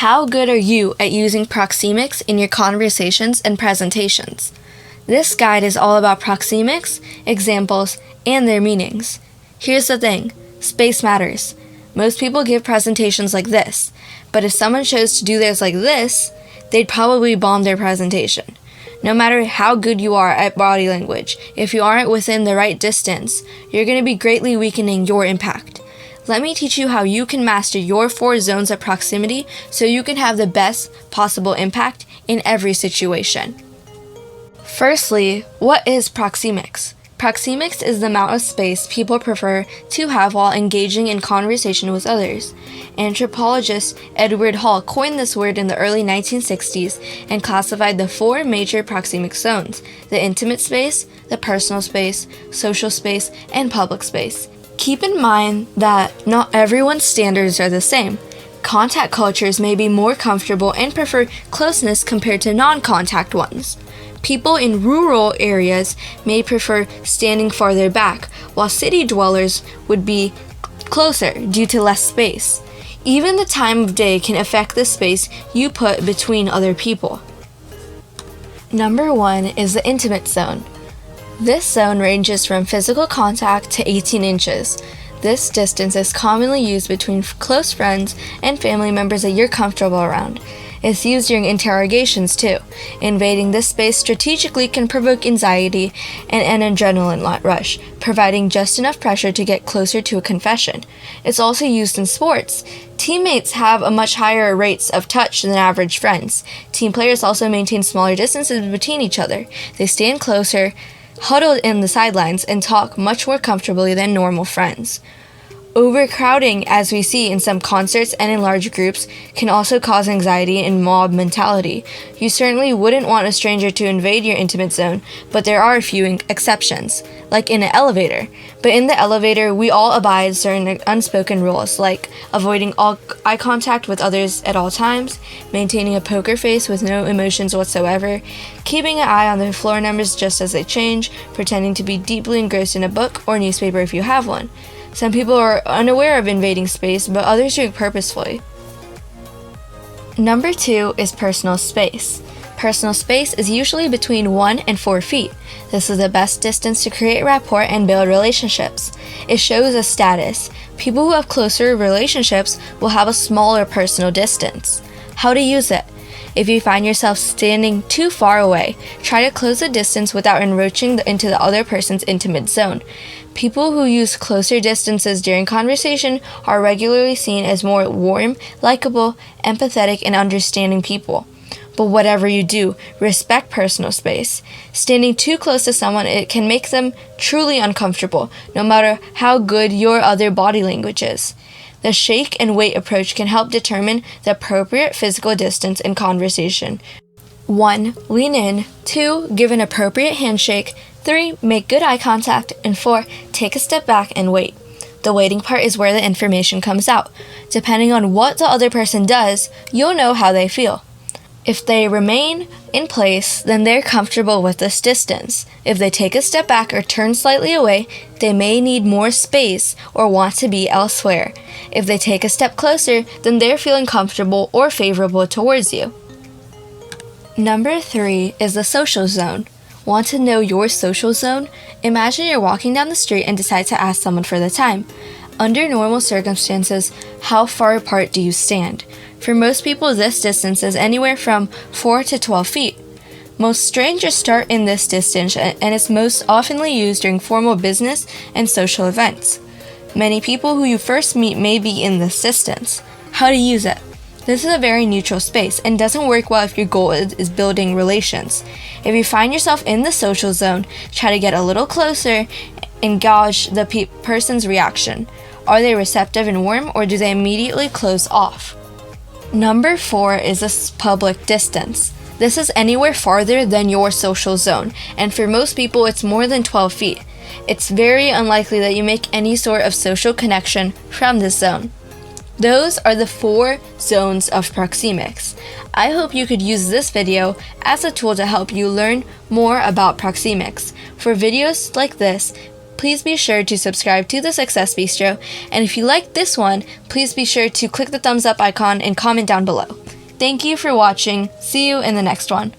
How good are you at using proxemics in your conversations and presentations? This guide is all about proxemics, examples, and their meanings. Here's the thing, space matters. Most people give presentations like this, but if someone chose to do theirs like this, they'd probably bomb their presentation. No matter how good you are at body language, if you aren't within the right distance, you're going to be greatly weakening your impact. Let me teach you how you can master your 4 zones of proximity so you can have the best possible impact in every situation. Firstly, what is proxemics? Proxemics is the amount of space people prefer to have while engaging in conversation with others. Anthropologist Edward Hall coined this word in the early 1960s and classified the 4 major proxemic zones: the intimate space, the personal space, social space, and public space. Keep in mind that not everyone's standards are the same. Contact cultures may be more comfortable and prefer closeness compared to non-contact ones. People in rural areas may prefer standing farther back, while city dwellers would be closer due to less space. Even the time of day can affect the space you put between other people. Number 1 is the intimate zone. This zone ranges from physical contact to 18 inches. This distance is commonly used between close friends and family members that you're comfortable around. It's used during interrogations too. Invading this space strategically can provoke anxiety and an adrenaline rush, providing just enough pressure to get closer to a confession. It's also used in sports. Teammates have a much higher rates of touch than average friends. Team players also maintain smaller distances between each other. They stand closer, huddled in the sidelines, and talk much more comfortably than normal friends. Overcrowding, as we see in some concerts and in large groups, can also cause anxiety and mob mentality. You certainly wouldn't want a stranger to invade your intimate zone, but there are a few exceptions, like in an elevator. But in the elevator, we all abide certain unspoken rules, like avoiding all eye contact with others at all times, maintaining a poker face with no emotions whatsoever, keeping an eye on the floor numbers just as they change, pretending to be deeply engrossed in a book or newspaper if you have one. Some people are unaware of invading space, but others do it purposefully. Number 2 is personal space. Personal space is usually between 1 and 4 feet. This is the best distance to create rapport and build relationships. It shows a status. People who have closer relationships will have a smaller personal distance. How to use it? If you find yourself standing too far away, try to close the distance without encroaching into the other person's intimate zone. People who use closer distances during conversation are regularly seen as more warm, likable, empathetic, and understanding people. But whatever you do, respect personal space. Standing too close to someone, it can make them truly uncomfortable, no matter how good your other body language is. The shake and wait approach can help determine the appropriate physical distance in conversation. 1. Lean in. 2. Give an appropriate handshake. 3. Make good eye contact. And 4. Take a step back and wait. The waiting part is where the information comes out. Depending on what the other person does, you'll know how they feel. If they remain in place, then they're comfortable with this distance. If they take a step back or turn slightly away, they may need more space or want to be elsewhere. If they take a step closer, then they're feeling comfortable or favorable towards you. Number 3 is the social zone. Want to know your social zone? Imagine you're walking down the street and decide to ask someone for the time. Under normal circumstances, how far apart do you stand? For most people, this distance is anywhere from 4 to 12 feet. Most strangers start in this distance, and it's most oftenly used during formal business and social events. Many people who you first meet may be in this distance. How to use it? This is a very neutral space and doesn't work well if your goal is building relations. If you find yourself in the social zone, try to get a little closer and gauge the person's reaction. Are they receptive and warm, or do they immediately close off? Number 4 is a public distance. This is anywhere farther than your social zone, and for most people it's more than 12 feet. It's very unlikely that you make any sort of social connection from this zone. Those are the 4 zones of proxemics. I hope you could use this video as a tool to help you learn more about proxemics. For videos like this, please be sure to subscribe to the Success Bistro, and if you like this one, please be sure to click the thumbs up icon and comment down below. Thank you for watching. See you in the next one.